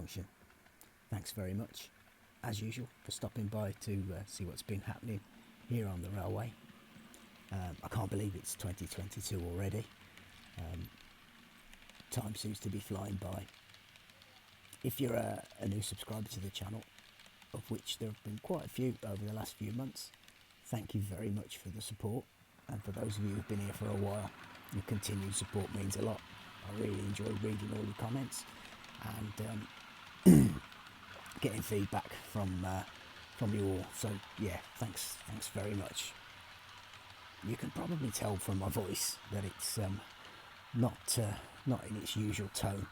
junction. Thanks very much, as usual, for stopping by to see what's been happening here on the railway. I can't believe it's 2022 already. Time seems to be flying by. If you're a new subscriber to the channel, of which there have been quite a few over the last few months, thank you very much for the support. And for those of you who've been here for a while, your continued support means a lot. I really enjoy reading all your comments and getting feedback from you all. So yeah, thanks very much. You can probably tell from my voice that it's not in its usual tone.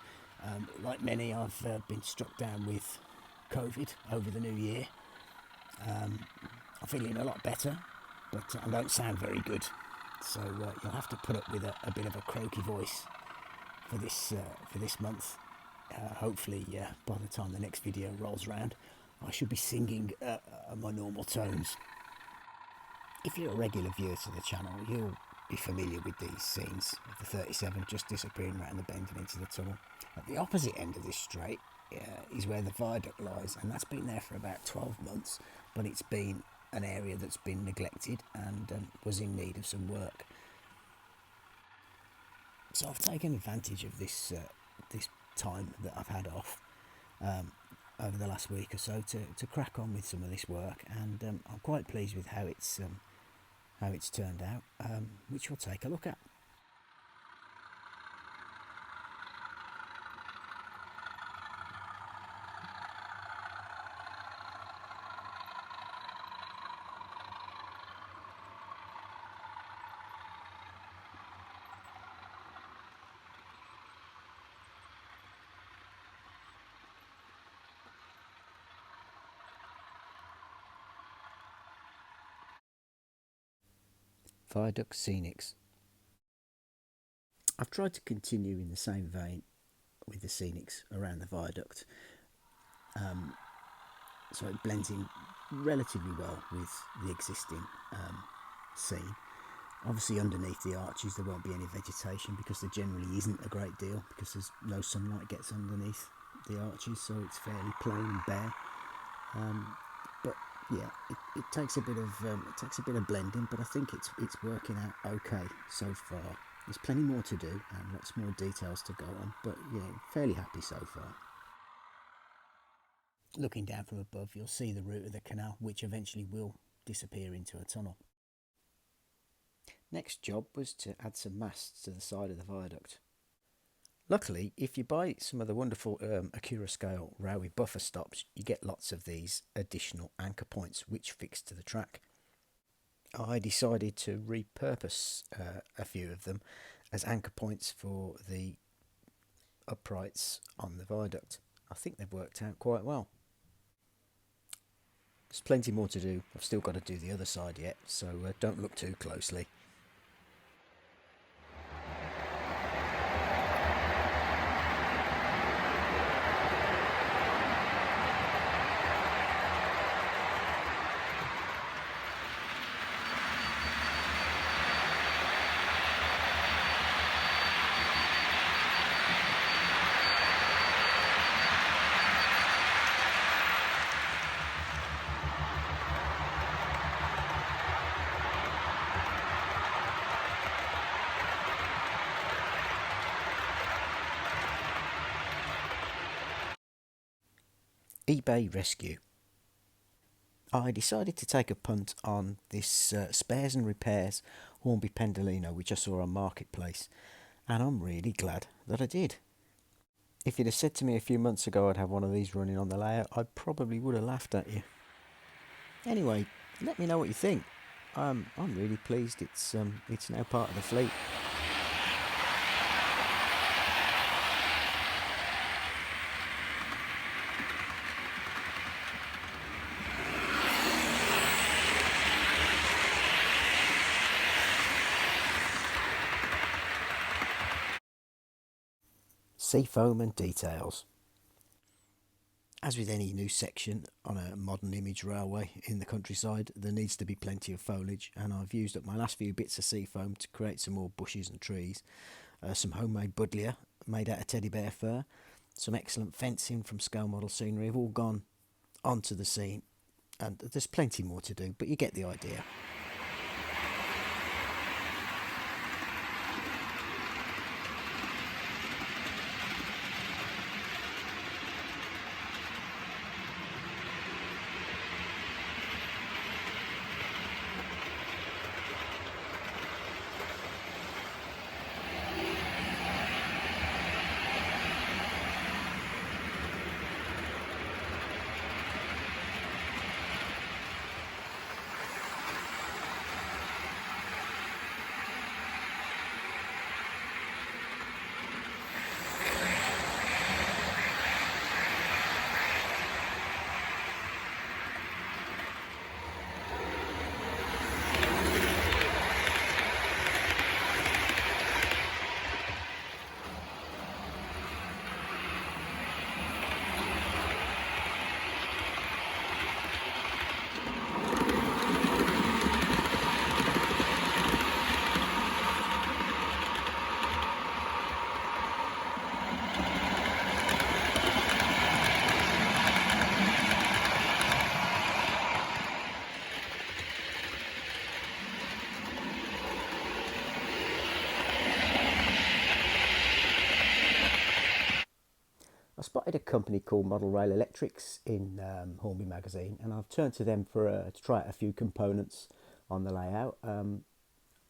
Like many, I've been struck down with COVID over the new year. I'm feeling a lot better, but I don't sound very good. So you'll have to put up with a bit of a croaky voice for this month. Hopefully, by the time the next video rolls around, I should be singing at my normal tones. If you're a regular viewer to the channel, you'll be familiar with these scenes of the 37 just disappearing around the bend and into the tunnel. At the opposite end of this straight is where the viaduct lies, and that's been there for about 12 months, but it's been an area that's been neglected and was in need of some work. So I've taken advantage of this time that I've had off over the last week or so to crack on with some of this work, and I'm quite pleased with how it's turned out, which we'll take a look at. Viaduct Scenics. I've tried to continue in the same vein with the Scenics around the viaduct, so it blends in relatively well with the existing scene. Obviously underneath the arches there won't be any vegetation because there generally isn't a great deal, because there's no sunlight gets underneath the arches, so it's fairly plain and bare. But yeah, it takes a bit of blending, but I think it's working out okay so far. There's plenty more to do and lots more details to go on, but yeah, fairly happy so far. Looking down from above, you'll see the route of the canal, which eventually will disappear into a tunnel. Next job was to add some masts to the side of the viaduct. Luckily, if you buy some of the wonderful Acura scale railway buffer stops, you get lots of these additional anchor points which fix to the track. I decided to repurpose a few of them as anchor points for the uprights on the viaduct. I think they've worked out quite well. There's plenty more to do. I've still got to do the other side yet, so don't look too closely. eBay rescue. I decided to take a punt on this spares and repairs Hornby Pendolino which I saw on Marketplace, and I'm really glad that I did. If you'd have said to me a few months ago I'd have one of these running on the layout, I probably would have laughed at you. Anyway, let me know what you think. I'm really pleased it's now part of the fleet. Seafoam and details. As with any new section on a modern image railway in the countryside, there needs to be plenty of foliage, and I've used up my last few bits of seafoam to create some more bushes and trees. Some homemade buddleia made out of teddy bear fur, some excellent fencing from Scale Model Scenery have all gone onto the scene, and there's plenty more to do, but you get the idea. I spotted a company called Model Rail Electrics in Hornby magazine, and I've turned to them to try out a few components on the layout.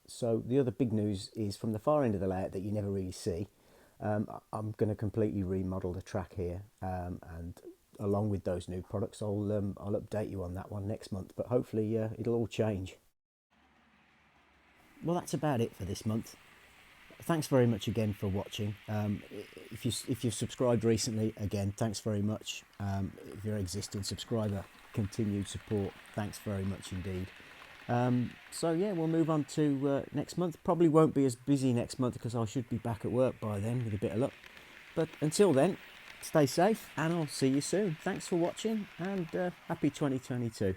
So the other big news is from the far end of the layout that you never really see. I'm going to completely remodel the track here, and along with those new products, I'll update you on that one next month. But hopefully it'll all change. Well, that's about it for this month. Thanks very much again for watching. If you've subscribed recently, again, thanks very much. If you're an existing subscriber, continued support, thanks very much indeed. So yeah, we'll move on to next month. Probably won't be as busy next month because I should be back at work by then with a bit of luck. But until then, stay safe and I'll see you soon. Thanks for watching and happy 2022.